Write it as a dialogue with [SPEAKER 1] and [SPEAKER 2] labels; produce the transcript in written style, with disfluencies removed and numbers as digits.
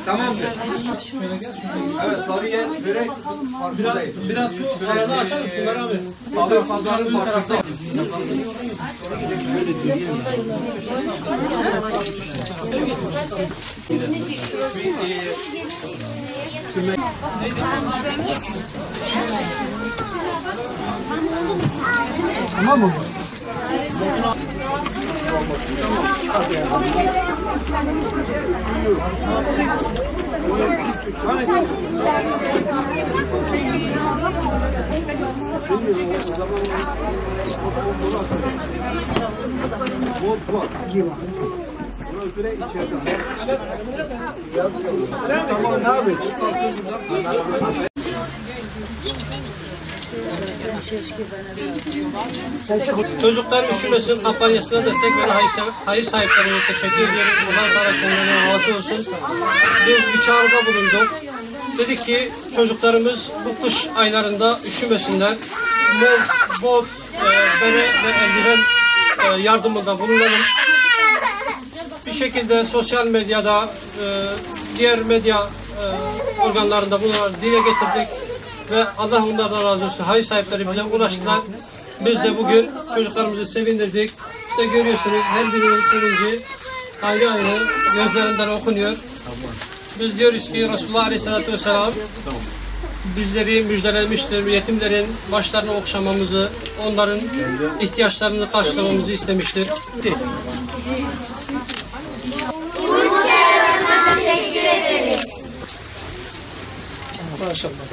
[SPEAKER 1] Tamamdır. Evet, sarıya börek
[SPEAKER 2] Biraz şu arada açalım şunları abi.
[SPEAKER 1] ön tarafta.
[SPEAKER 3] Tamam mı? Tamam abi.
[SPEAKER 2] Çocuklar üşümesin kampanyasına destek veren hayır sahiplerine teşekkür ediyorum. Allah kardeşlerine razı olsun. Biz bir çağrıda bulunduk. Dedik ki çocuklarımız bu kış aylarında üşümesinler. Bot, bere ve eldiven yardımında bulunalım. Bir şekilde sosyal medyada, diğer medya organlarında bunları dile getirdik. Ve Allah onlardan razı olsun. Hayır sahipleri bize ulaştılar. Biz de bugün çocuklarımızı sevindirdik. İşte görüyorsunuz her birinin sevinci ayrı ayrı gözlerinden okunuyor. Biz diyoruz ki Resulullah Aleyhisselatü Vesselam bizleri müjdelemiştir. Yetimlerin başlarını okşamamızı, onların ihtiyaçlarını karşılamamızı istemiştir.
[SPEAKER 4] Bu teşekkür ederiz.
[SPEAKER 2] Maşallah.